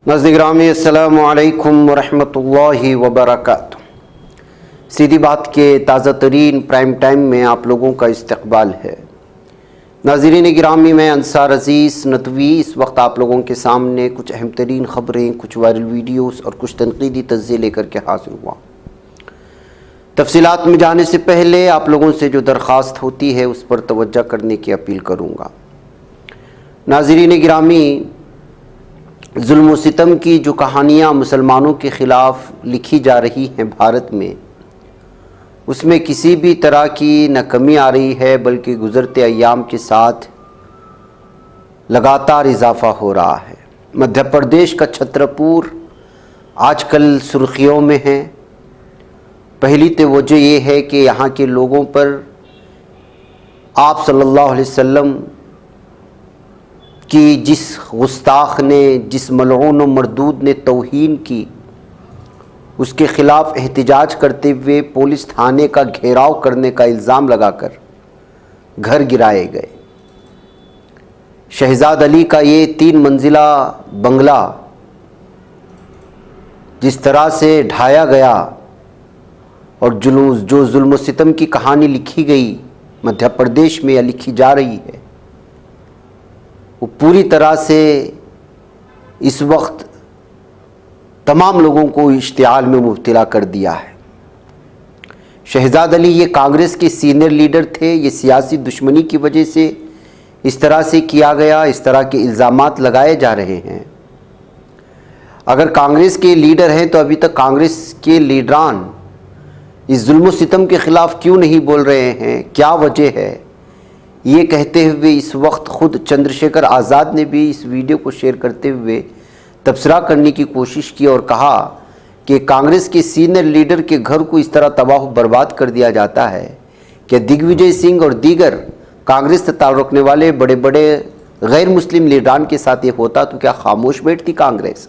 नाज़रीन गिरामी अस्सलामु अलैकुम वरहमतुल्लाहि वबरकातुहू। सीधी बात के ताज़ा तरीन प्राइम टाइम में आप लोगों का इस्तकबाल है। नाज़रीन गिरामी, मैं अंसार अज़ीज़ नदवी इस वक्त आप लोगों के सामने कुछ अहम तरीन ख़बरें, कुछ वायरल वीडियोस और कुछ तनक़ीदी तज़्ज़िये लेकर के हाज़िर हुआ। तफसीलात में जाने से पहले आप लोगों से जो दरख्वास्त होती है उस पर तवज्जो करने की अपील करूँगा। नाज़रीन गिरामी, जुल्म व सितम की जो कहानियाँ मुसलमानों के ख़िलाफ़ लिखी जा रही हैं भारत में, उसमें किसी भी तरह की न कमी आ रही है, बल्कि गुज़रते अय्याम के साथ लगातार इजाफ़ा हो रहा है। मध्य प्रदेश का छतरपुर आजकल सुर्खियों में है। पहली तो वजह ये है कि यहाँ के लोगों पर आप सल्लल्लाहु अलैहि वसल्लम कि जिस गुस्ताख ने, जिस मलऊन व मरदूद ने तौहीन की, उसके ख़िलाफ़ एहतिजाज करते हुए पुलिस थाने का घेराव करने का इल्ज़ाम लगाकर घर गिराए गए। शहजाद अली का ये 3 मंजिला बंगला जिस तरह से ढाया गया और जो जुल्म व सितम की कहानी लिखी गई मध्य प्रदेश में या लिखी जा रही है, वो पूरी तरह से इस वक्त तमाम लोगों को इश्तिआल में मुब्तला कर दिया है। शहजाद अली ये कांग्रेस के सीनियर लीडर थे। ये सियासी दुश्मनी की वजह से इस तरह से किया गया, इस तरह के इल्ज़ामात लगाए जा रहे हैं। अगर कांग्रेस के लीडर हैं तो अभी तक कांग्रेस के लीडरान इस जुल्म सितम के ख़िलाफ़ क्यों नहीं बोल रहे हैं, क्या वजह है? ये कहते हुए इस वक्त ख़ुद चंद्रशेखर आज़ाद ने भी इस वीडियो को शेयर करते हुए तबसरा करने की कोशिश की और कहा कि कांग्रेस के सीनियर लीडर के घर को इस तरह तबाह बर्बाद कर दिया जाता है कि दिग्विजय सिंह और दीगर कांग्रेस से ताल्लुक़ रखने वाले बड़े बड़े गैर मुस्लिम लीडरान के साथ ये होता तो क्या खामोश बैठती कांग्रेस?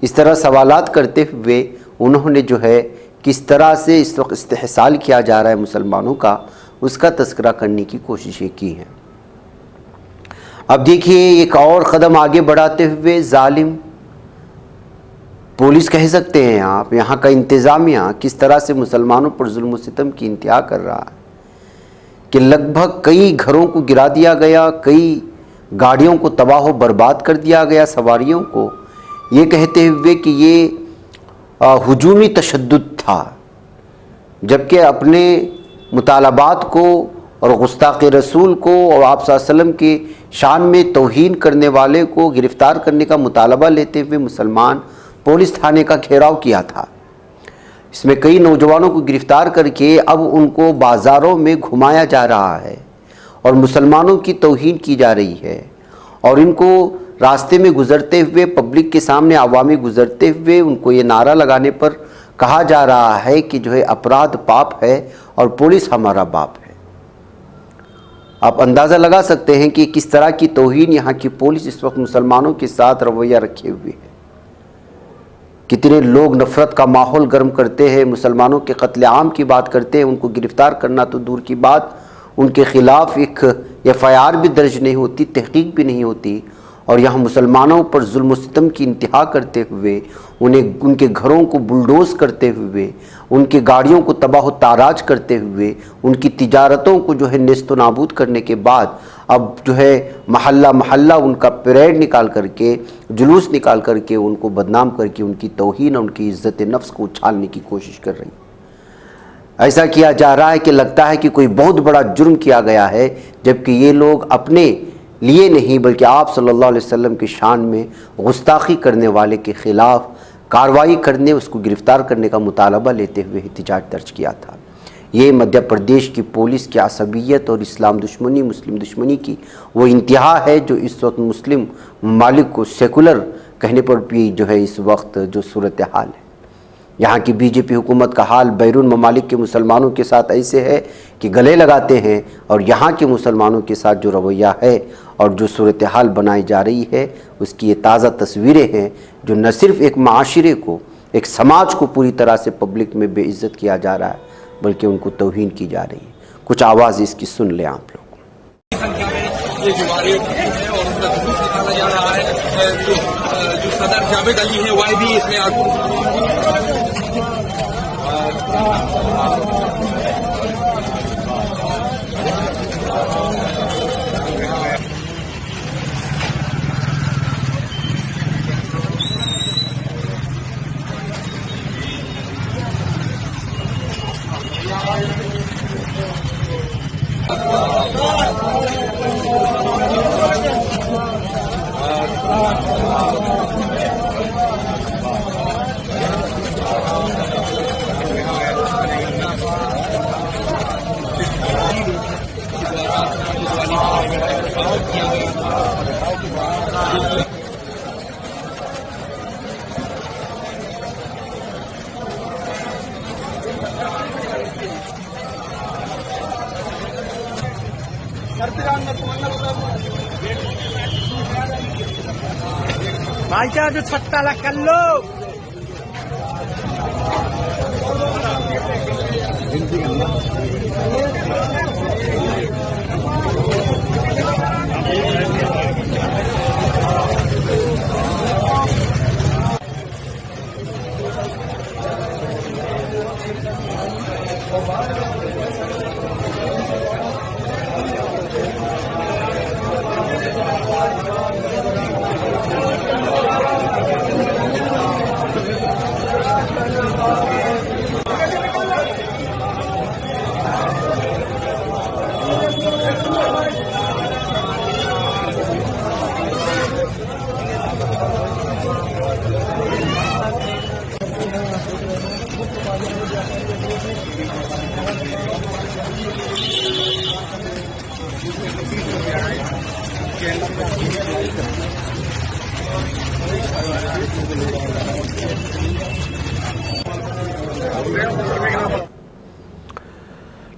इस तरह सवालात करते हुए उन्होंने जो है किस तरह से इस वक्त इस्तेहसाल किया जा रहा है मुसलमानों का, उसका तज़किरा करने की कोशिशें की हैं। अब देखिए, एक और क़दम आगे बढ़ाते हुए जालिम पुलिस कह सकते हैं आप, यहाँ का इंतज़ामिया किस तरह से मुसलमानों पर जुल्म सितम की इंतहा कर रहा है कि लगभग कई घरों को गिरा दिया गया, कई गाड़ियों को तबाह बर्बाद कर दिया गया, सवारियों को, ये कहते हुए कि ये हुजूमी तशद्दुद था, जबकि अपने मुतालबात को और गुस्ताख़ रसूल को और आप सल्लल्लाहु अलैहि वसल्लम के शान में तौहीन करने वाले को गिरफ़्तार करने का मुतालबा लेते हुए मुसलमान पुलिस थाने का घेराव किया था। इसमें कई नौजवानों को गिरफ़्तार करके अब उनको बाज़ारों में घुमाया जा रहा है और मुसलमानों की तौहीन की जा रही है और इनको रास्ते में गुज़रते हुए, पब्लिक के सामने आवामी गुज़रते हुए उनको ये नारा लगाने पर कहा जा रहा है कि जो है अपराध पाप है और पुलिस हमारा बाप है। आप अंदाज़ा लगा सकते हैं कि किस तरह की तौहीन यहाँ की पुलिस इस वक्त मुसलमानों के साथ रवैया रखे हुए है। कितने लोग नफ़रत का माहौल गर्म करते हैं, मुसलमानों के कत्लेआम की बात करते हैं, उनको गिरफ़्तार करना तो दूर की बात, उनके ख़िलाफ़ एक FIR भी दर्ज नहीं होती, तहक़ीक़ भी नहीं होती, और यहाँ मुसलमानों पर जुल्म सितम की इंतहा करते हुए, उन्हें उनके घरों को बुलडोज़ करते हुए, उनकी गाड़ियों को तबाह ताराज करते हुए, उनकी तिजारतों को जो है नेस्त नाबूद करने के बाद अब जो है महल्ला महल्ला उनका परेड निकाल करके, जुलूस निकाल करके उनको बदनाम करके उनकी तौहीन और उनकी इज़्ज़त नफ्स को उछालने की कोशिश कर रही है। ऐसा किया जा रहा है कि लगता है कि कोई बहुत बड़ा जुर्म किया गया है, जबकि ये लोग अपने लिए नहीं बल्कि आप सल्लल्लाहु अलैहि वसल्लम की शान में गुस्ताखी करने वाले के ख़िलाफ़ कार्रवाई करने, उसको गिरफ़्तार करने का मुतालबा लेते हुए एहतिजाज दर्ज किया था। ये मध्य प्रदेश की पुलिस की असबियत और इस्लाम दुश्मनी, मुस्लिम दुश्मनी की वो इंतहा है जो इस वक्त मुस्लिम ममालिक को सेकुलर कहने पर भी जो है इस वक्त जो सूरत हाल है। यहाँ की BJP हुकूमत का हाल बैरून ममालिक के मुसलमानों के साथ ऐसे है कि गले लगाते हैं, और यहाँ के मुसलमानों के साथ जो रवैया है और जो सूरत हाल बनाई जा रही है उसकी ये ताज़ा तस्वीरें हैं जो न सिर्फ़ एक माशरे को, एक समाज को पूरी तरह से पब्लिक में बेइज्जत किया जा रहा है, बल्कि उनको तौहीन की जा रही है। कुछ आवाज़ इसकी सुन लें आप लोग। ये जो सदर जावेद अली हैं, वह भी इसमें भाईचारा जो छत्ता ला कर लो।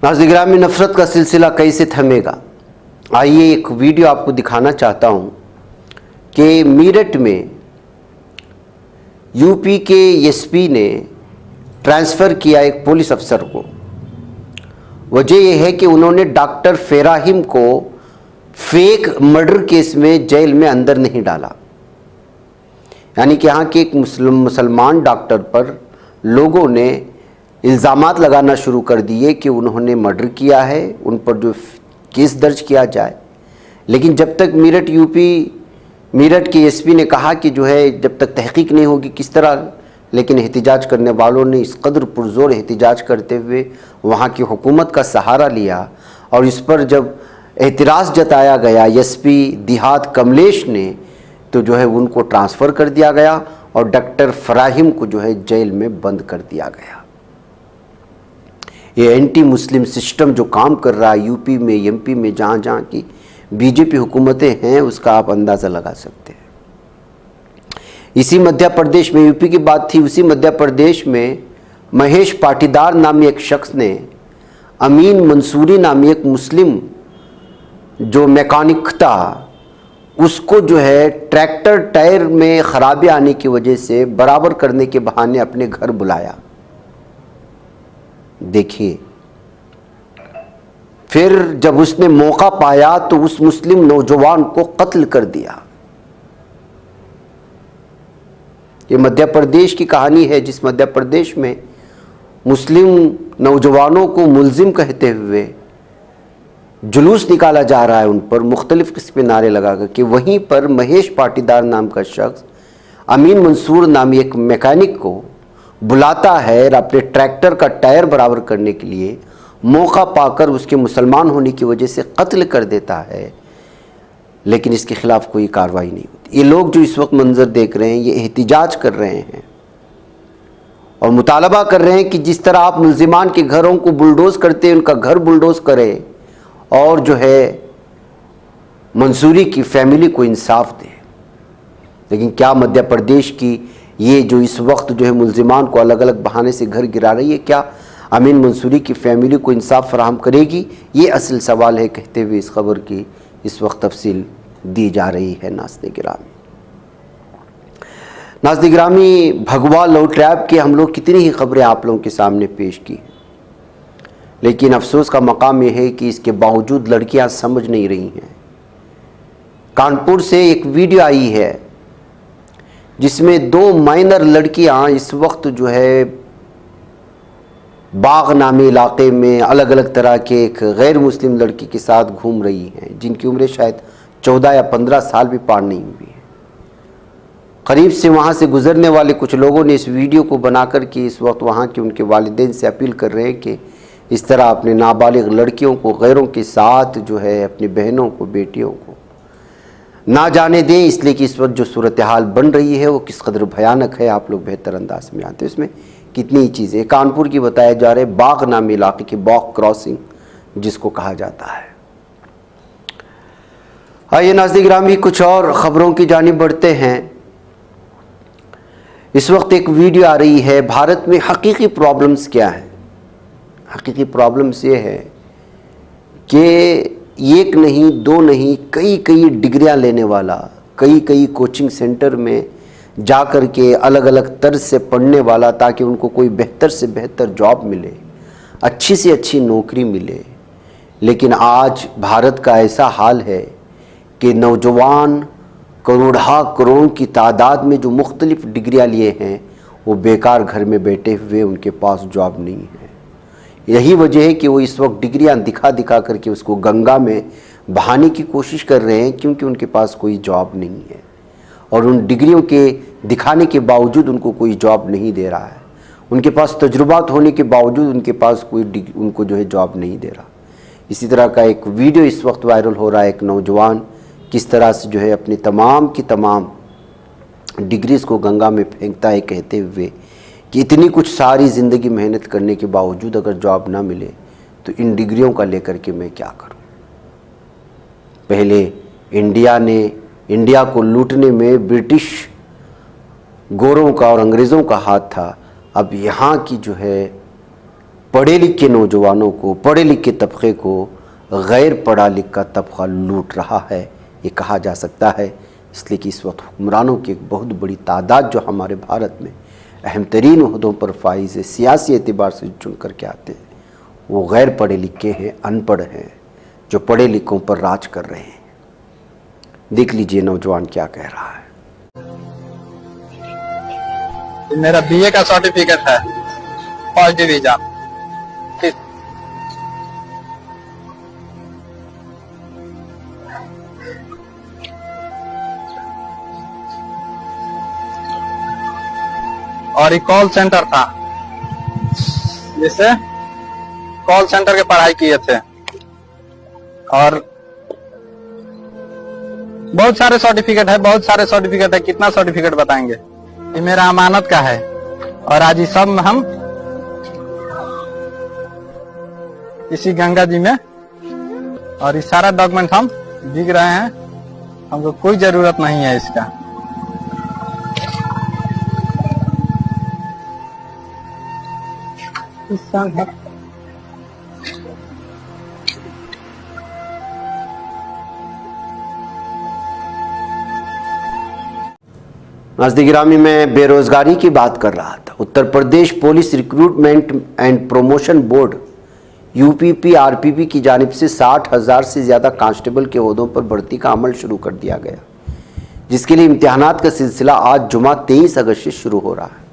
नाज़रीन गिरामी, नफरत का सिलसिला कैसे थमेगा? आइए एक वीडियो आपको दिखाना चाहता हूं कि मीरठ में यूपी के एसपी ने ट्रांसफ़र किया एक पुलिस अफसर को। वजह यह है कि उन्होंने डॉक्टर फेराहिम को फेक मर्डर केस में जेल में अंदर नहीं डाला। यानी कि यहाँ के एक मुसलमान डॉक्टर पर लोगों ने इल्ज़ामात लगाना शुरू कर दिए कि उन्होंने मर्डर किया है, उन पर जो केस दर्ज किया जाए। लेकिन जब तक मीरठ के एसपी ने कहा कि जो है जब तक तहकीक नहीं होगी किस तरह, लेकिन एहतिजाज करने वालों ने इस कदर पुरजोर एहतिजाज करते हुए वहाँ की हुकूमत का सहारा लिया और इस पर जब एतराज़ जताया गया एसपी देहात कमलेश ने, तो जो है उनको ट्रांसफ़र कर दिया गया और डॉक्टर फराहिम को जो है जेल में बंद कर दिया गया। ये एंटी मुस्लिम सिस्टम जो काम कर रहा है यूपी में, एमपी में, जहाँ जहाँ की बीजेपी हुकूमतें हैं, उसका आप अंदाज़ा लगा सकते हैं। इसी मध्य प्रदेश में, यूपी की बात थी, उसी मध्य प्रदेश में महेश पाटीदार नामी एक शख्स ने अमीन मंसूरी नामी एक मुस्लिम जो मैकेनिक था, उसको जो है ट्रैक्टर टायर में ख़राबी आने की वजह से बराबर करने के बहाने अपने घर बुलाया। देखिए, फिर जब उसने मौका पाया तो उस मुस्लिम नौजवान को कत्ल कर दिया। ये मध्य प्रदेश की कहानी है, जिस मध्य प्रदेश में मुस्लिम नौजवानों को मुल्जिम कहते हुए जुलूस निकाला जा रहा है, उन पर मुख्तलिफ किस्म के नारे लगाकर कि वहीं पर महेश पाटीदार नाम का शख्स अमीन मंसूर नामी एक मैकेनिक को बुलाता है और अपने ट्रैक्टर का टायर बराबर करने के लिए मौका पाकर उसके मुसलमान होने की वजह से कत्ल कर देता है, लेकिन इसके खिलाफ कोई कार्रवाई नहीं होती। ये लोग जो इस वक्त मंजर देख रहे हैं, ये एहतिजाज कर रहे हैं और मुतालबा कर रहे हैं कि जिस तरह आप मुल्जिमान के घरों को बुलडोज करते हैं, उनका घर बुलडोज करें और जो है मंसूरी की फैमिली को इंसाफ दें। लेकिन क्या मध्य प्रदेश की ये जो इस वक्त जो है मुल्जिमान को अलग अलग बहाने से घर गिरा रही है, क्या अमीन मंसूरी की फैमिली को इंसाफ फराहम करेगी? ये असल सवाल है, कहते हुए इस खबर की इस वक्त तफसील दी जा रही है। नाज़रीन गिरामी, भगवा लव ट्रैप के हम लोग कितनी ही खबरें आप लोगों के सामने पेश की, लेकिन अफसोस का मकाम यह है कि इसके बावजूद लड़कियां समझ नहीं रही हैं। कानपुर से एक वीडियो आई है जिसमें 2 माइनर लड़कियां इस वक्त जो है बाग नामी इलाके में अलग अलग तरह के एक गैर मुस्लिम लड़की के साथ घूम रही हैं, जिनकी उम्र शायद 14 या 15 साल भी पार नहीं हुई है। करीब से वहाँ से गुजरने वाले कुछ लोगों ने इस वीडियो को बनाकर के इस वक्त वहाँ के उनके वालिदैन से अपील कर रहे हैं कि इस तरह अपने नाबालिग लड़कियों को गैरों के साथ जो है अपनी बहनों को, बेटियों को ना जाने दें, इसलिए कि इस वक्त जो सूरत हाल बन रही है वो किस कदर भयानक है आप लोग बेहतर अंदाज में जानते हैं। इसमें कितनी ही चीज़ें, कानपुर की बताया जा रहे बाग नामी इलाके की बॉक क्रॉसिंग जिसको कहा जाता है। आइए नाज़रीन गिरामी कुछ और ख़बरों की जानिब बढ़ते हैं। इस वक्त एक वीडियो आ रही है, भारत में हकीकी प्रॉब्लम्स क्या हैं। हकीकी प्रॉब्लम्स ये है कि एक नहीं, 2 नहीं, कई डिग्रियां लेने वाला, कई कोचिंग सेंटर में जा कर के अलग अलग तर्ज से पढ़ने वाला ताकि उनको कोई बेहतर से बेहतर जॉब मिले, अच्छी से अच्छी नौकरी मिले। लेकिन आज भारत का ऐसा हाल है कि नौजवान करोड़ों की तादाद में जो मुख्तलिफ डिग्रियां लिए हैं वो बेकार घर में बैठे हुए, उनके पास जॉब नहीं है। यही वजह है कि वो इस वक्त डिग्रियां दिखा करके उसको गंगा में बहाने की कोशिश कर रहे हैं, क्योंकि उनके पास कोई जॉब नहीं है और उन डिग्रियों के दिखाने के बावजूद उनको कोई जॉब नहीं दे रहा है। उनके पास तजुर्बात होने के बावजूद उनके पास कोई उनको जो है जॉब नहीं दे रहा। इसी तरह का एक वीडियो इस वक्त वायरल हो रहा है, एक नौजवान किस तरह से जो है अपनी तमाम की तमाम डिग्रीज़ को गंगा में फेंकता है, कहते हुए कि इतनी कुछ सारी ज़िंदगी मेहनत करने के बावजूद अगर जॉब ना मिले तो इन डिग्रियों का लेकर के मैं क्या करूं। पहले इंडिया को लूटने में ब्रिटिश गोरों का और अंग्रेज़ों का हाथ था। अब यहाँ की जो है पढ़े लिखे नौजवानों को, पढ़े लिखे तबके को गैर पढ़ा लिखा तबका लूट रहा है, ये कहा जा सकता है। इसलिए कि इस वक्त हुक्मरानों की एक बहुत बड़ी तादाद जो हमारे भारत में अहम तरीन ओहदों पर फाइज है, सियासी एतबार से चुन कर के आते हैं, वो गैर पढ़े लिखे हैं, अनपढ़ हैं, जो पढ़े लिखों पर राज कर रहे हैं। देख लीजिए नौजवान क्या कह रहा है। मेरा बीए का सर्टिफिकेट है, फर्स्ट डिवीजन। और ये कॉल सेंटर था, जिससे कॉल सेंटर के पढ़ाई किए थे। और बहुत सारे सर्टिफिकेट है, कितना सर्टिफिकेट बताएंगे। ये मेरा अमानत का है और आज ये सब हम इसी गंगा जी में, और ये सारा डॉक्यूमेंट हम दिख रहे हैं, हमको कोई जरूरत नहीं है इसका। नाज़रीन गिरामी में बेरोज़गारी की बात कर रहा था। Uttar Pradesh police recruitment and promotion board UPPRPB की जानिब से 60,000 से ज़्यादा कांस्टेबल के ओहदों पर भर्ती का अमल शुरू कर दिया गया, जिसके लिए इम्तिहानात का सिलसिला आज जुमा 23 अगस्त से शुरू हो रहा है,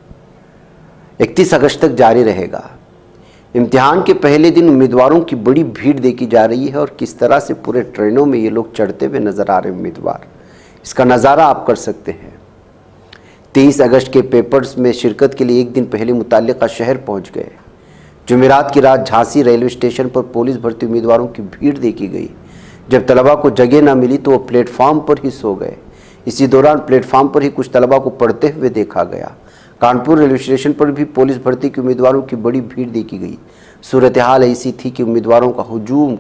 31 अगस्त तक जारी रहेगा। इम्तिहान के पहले दिन उम्मीदवारों की बड़ी भीड़ देखी जा रही है और किस तरह से पूरे ट्रेनों में ये लोग चढ़ते हुए नज़र आ रहे हैं उम्मीदवार, इसका नज़ारा आप कर सकते हैं। 23 अगस्त के पेपर्स में शिरकत के लिए एक दिन पहले मुताल्लिका शहर पहुंच गए। जुमेरात की रात झांसी रेलवे स्टेशन पर पुलिस भर्ती उम्मीदवारों की भीड़ देखी गई। जब तलबा को जगह ना मिली तो वो प्लेटफार्म पर ही सो गए। इसी दौरान प्लेटफार्म पर ही कुछ तलबा को पढ़ते हुए देखा गया। कानपुर रेलवे स्टेशन पर भी पुलिस भर्ती के उम्मीदवारों की बड़ी भीड़ देखी गई। सूरत हाल ऐसी थी कि उम्मीदवारों का हुजूम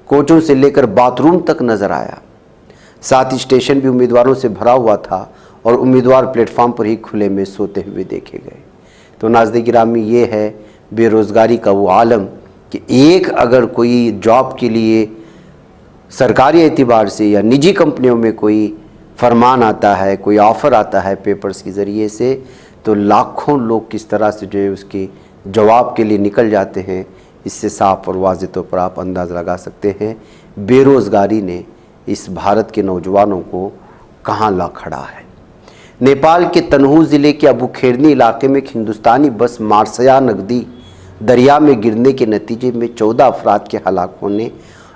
कोचों से लेकर बाथरूम तक नजर आया। साथ ही स्टेशन भी उम्मीदवारों से भरा हुआ था और उम्मीदवार प्लेटफार्म पर ही खुले में सोते हुए देखे गए। तो नाज़रीन गिरामी, ये है बेरोज़गारी का वो आलम कि एक अगर कोई जॉब के लिए सरकारी एतबार से या निजी कंपनियों में कोई फरमान आता है, कोई ऑफ़र आता है पेपर्स के ज़रिए से, तो लाखों लोग किस तरह से जो है उसके जवाब के लिए निकल जाते हैं। इससे साफ और वाज़ेह तौर पर आप अंदाज़ लगा सकते हैं बेरोज़गारी ने इस भारत के नौजवानों को कहाँ ला खड़ा है। नेपाल के तनहू ज़िले के अबू खेरनी इलाके में एक हिंदुस्तानी बस मारसया नगदी दरिया में गिरने के नतीजे में 14 अफराद के हलाक होने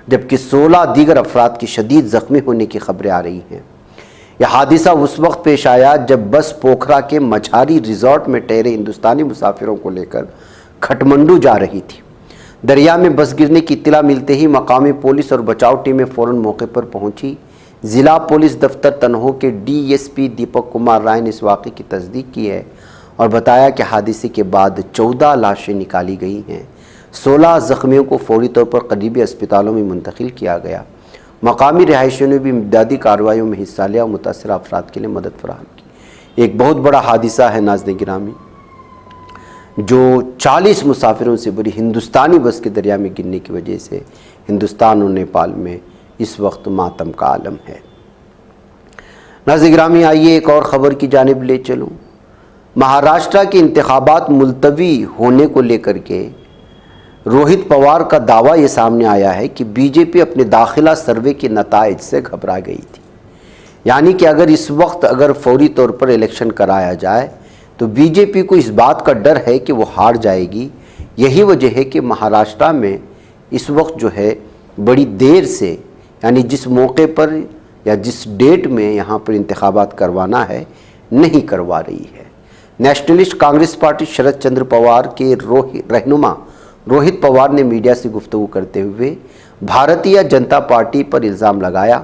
जबकि 16 दीगर अफराद की शदीद ज़ख्मी होने की खबरें आ रही हैं। यह हादसा उस वक्त पेश आया जब बस पोखरा के मछारी रिजॉर्ट में ठहरे हिंदुस्तानी मुसाफिरों को लेकर खटमंडू जा रही थी। दरिया में बस गिरने की इत्तला मिलते ही मकामी पुलिस और बचाव टीमें फ़ौरन मौके पर पहुंची। ज़िला पुलिस दफ्तर तनहो के डीएसपी दीपक कुमार राय ने इस वाक़े की तस्दीक की है और बताया कि हादसे के बाद 14 लाशें निकाली गई हैं। 16 ज़ख्मियों को फौरी तौर पर करीबी अस्पतालों में मुंतकिल किया गया। मकामी रिहायशियों ने भी इमदादी कार्रवाइयों में हिस्सा लिया और मुतासरा अफराद के लिए मदद फराहम की। एक बहुत बड़ा हादसा है नाज़रीन गिरामी, जो 40 मुसाफिरों से बड़ी हिंदुस्तानी बस के दरिया में गिरने की वजह से हिंदुस्तान और नेपाल में इस वक्त मातम का आलम है। नाज़रीन गिरामी, आइए एक और ख़बर की जानिब ले चलूँ। महाराष्ट्र के इंतखाबात मुलतवी होने को लेकर के रोहित पवार का दावा ये सामने आया है कि बीजेपी अपने दाखिला सर्वे के नताइज से घबरा गई थी। यानी कि अगर इस वक्त फौरी तौर पर इलेक्शन कराया जाए तो बीजेपी को इस बात का डर है कि वो हार जाएगी। यही वजह है कि महाराष्ट्र में इस वक्त जो है बड़ी देर से, यानी जिस मौके पर या जिस डेट में यहाँ पर इंतखाबात करवाना है नहीं करवा रही है। नेशनलिस्ट कांग्रेस पार्टी शरद चंद्र पवार के रहनुमा रोहित पवार ने मीडिया से गुफ्तगू करते हुए भारतीय जनता पार्टी पर इल्ज़ाम लगाया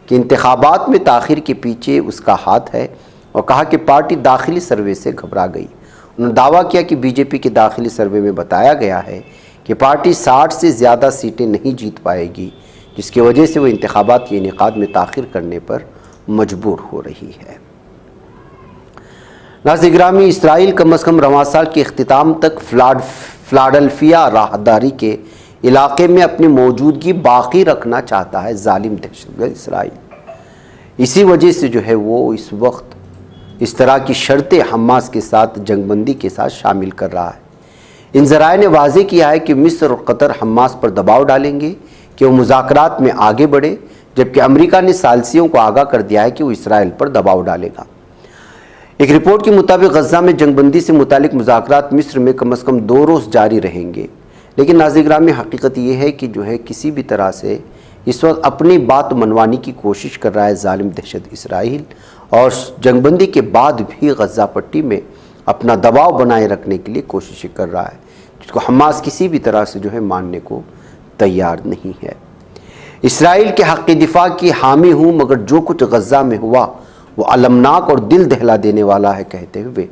कि इंतखाबात में ताख़ीर के पीछे उसका हाथ है और कहा कि पार्टी दाखिली सर्वे से घबरा गई। उन्होंने दावा किया कि बीजेपी के दाखिली सर्वे में बताया गया है कि पार्टी 60 से ज़्यादा सीटें नहीं जीत पाएगी, जिसकी वजह से वो इंतखाबात के इनेकाद में ताख़ीर करने पर मजबूर हो रही है। नाज़रीन गिरामी, इसराइल कम अज़ कम रवां साल के अख्तिताम तक फिलाडेल्फिया राहदारी के इलाके में अपनी मौजूदगी बाकी रखना चाहता है जालिम दहशतगर्द इसराइल। इसी वजह से जो है वो इस वक्त इस तरह की शर्तें हमास के साथ जंगबंदी के साथ शामिल कर रहा है। इन ज़राए ने वाज़ेह किया है कि मिस्र और कतर हमास पर दबाव डालेंगे कि वो मुज़ाकरात में आगे बढ़े, जबकि अमेरिका ने सालसियों को आगाह कर दिया है कि वो इसराइल पर दबाव डालेगा। एक रिपोर्ट के मुताबिक गज़ा में जंगबंदी से मुतालिक मुज़ाकरात मिस्र में कम अज़ कम 2 रोज़ जारी रहेंगे। लेकिन नाज़रीन गिरामी, हकीकत ये है कि जो है किसी भी तरह से इस वक्त अपनी बात मनवाने की कोशिश कर रहा है जालिम दहशत इसराइल, और जंगबंदी के बाद भी गज़ा पट्टी में अपना दबाव बनाए रखने के लिए कोशिशें कर रहा है, जिसको हमास किसी भी तरह से जो है मानने को तैयार नहीं है। इसराइल के हक़ दिफा की हामी हूँ, मगर जो कुछ गज़ा में हुआ वो अलमनाक और दिल दहला देने वाला है, कहते हुए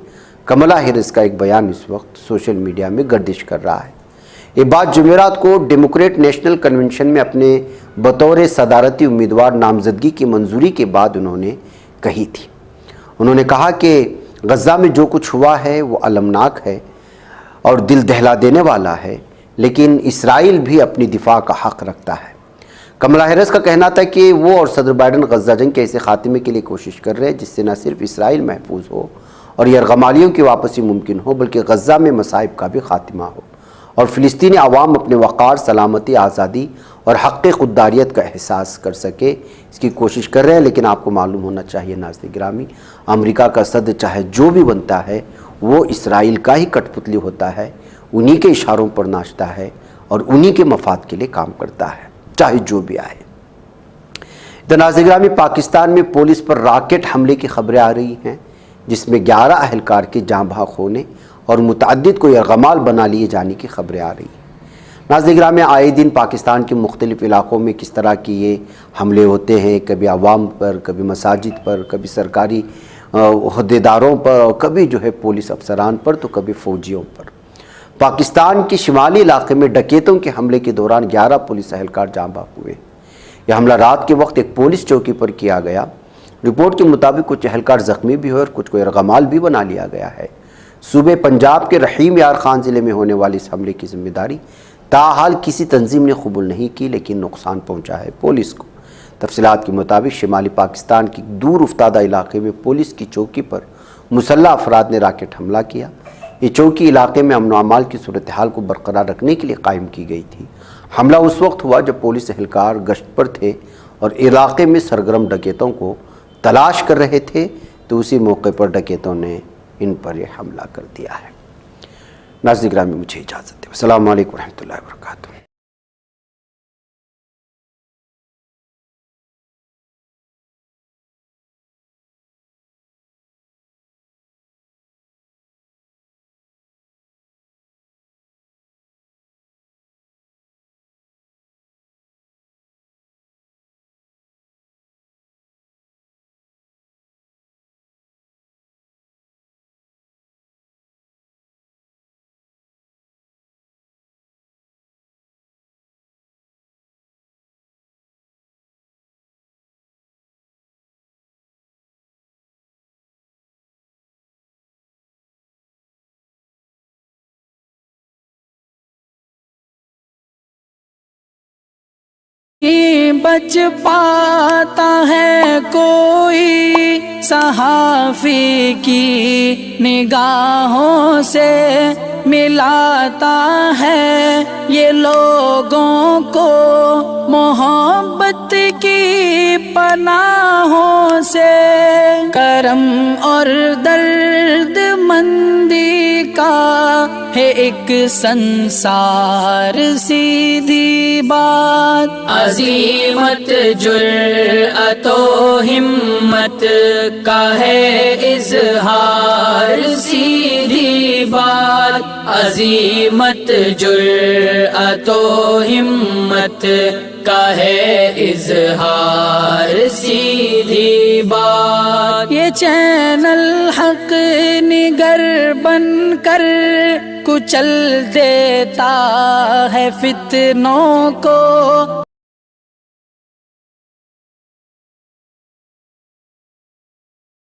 कमला हैरिस का एक बयान इस वक्त सोशल मीडिया में गर्दिश कर रहा है। ये बात जुमेरात को डेमोक्रेट नेशनल कन्वेंशन में अपने बतौर सदारती उम्मीदवार नामजदगी की मंजूरी के बाद उन्होंने कही थी। उन्होंने कहा कि गज़ा में जो कुछ हुआ है वो अलमनाक है और दिल दहला देने वाला है, लेकिन इसराइल भी अपनी दिफा का हक़ रखता है। कमला हैरिस का कहना था कि वो और सदर बाइडन गज़ा जंग के ऐसे खात्मे के लिए कोशिश कर रहे हैं जिससे न सिर्फ इसराइल महफूज हो और यरगमालियों की वापसी मुमकिन हो, बल्कि गज़ा में मसाइब का भी खात्मा हो और फ़िलिस्तीनी आवाम अपने वक़ार, सलामती, आज़ादी और हक़ ख़ुददारियत का एहसास कर सके, इसकी कोशिश कर रहे हैं। लेकिन आपको मालूम होना चाहिए नाज़रीन गिरामी, अमेरिका का सदर चाहे जो भी बनता है वो इसराइल का ही कठपुतली होता है, उन्हीं के इशारों पर नाचता है और उन्हीं के मफाद के लिए काम करता है, चाहे जो भी आए। तो नाज़रीन गिरामी, पाकिस्तान में पुलिस पर रॉकेट हमले की खबरें आ रही हैं, जिसमें 11 अहलकार के जाँ बहक होने और मुतअद्दिद को यरगमाल बना लिए जाने की खबरें आ रही हैं। नाज़रीन गिरामी, आए दिन पाकिस्तान के मुख्तलिफ़ इलाक़ों में किस तरह की ये हमले होते हैं, कभी आवाम पर, कभी मसाजिद पर, कभी सरकारी ओहदेदारों पर और कभी जो है पुलिस अफसरान पर, तो कभी फ़ौजियों पर। पाकिस्तान के शिमाली इलाके में डकैतों के हमले के दौरान 11 पुलिस अहलकार जाँ बहक हुए। यह हमला रात के वक्त एक पुलिस चौकी पर किया गया। रिपोर्ट के मुताबिक कुछ अहलकार ज़ख्मी भी हुए और कुछ को यरगमाल भी बना लिया गया है। सूबे पंजाब के रहीम यार खान ज़िले में होने वाले इस हमले की जिम्मेदारी ताहाल किसी तंजीम ने कबूल नहीं की, लेकिन नुकसान पहुँचा है पुलिस को। तफसीलात के मुताबिक शिमाली पाकिस्तान की दूर उफ्तादा इलाके में पुलिस की चौकी पर मुसल्लह अफराद ने रॉकेट हमला किया। ये चौकी इलाके में अमन व अमाल की सूरत हाल को बरकरार रखने के लिए कायम की गई थी। हमला उस वक्त हुआ जब पुलिस एहलकार गश्त पर थे और इलाके में सरगर्म डकैतों को तलाश कर रहे थे, तो उसी मौके पर डकैतों ने इन पर यह हमला कर दिया है। नाज़रीन गिरामी, मुझे इजाज़त दें। अस्सलामु अलैकुम रहमतुल्लाहि व बरकातुहू। बच पाता है कोई सहाफ़ी की निगाहों से, मिलाता है ये लोगों को मोहब्बत की पनाहों से। करम और दर्द मंदी का है एक संसार सीधी बात, अज़ीमत जुर्अतो हिम्मत का है इज़हार सीधी बात, अज़ीमत जुर्अतो हिम्मत का है इज़हार सीधी बात। ये चैनल हक निगर बनकर कुचल देता है फितनों को।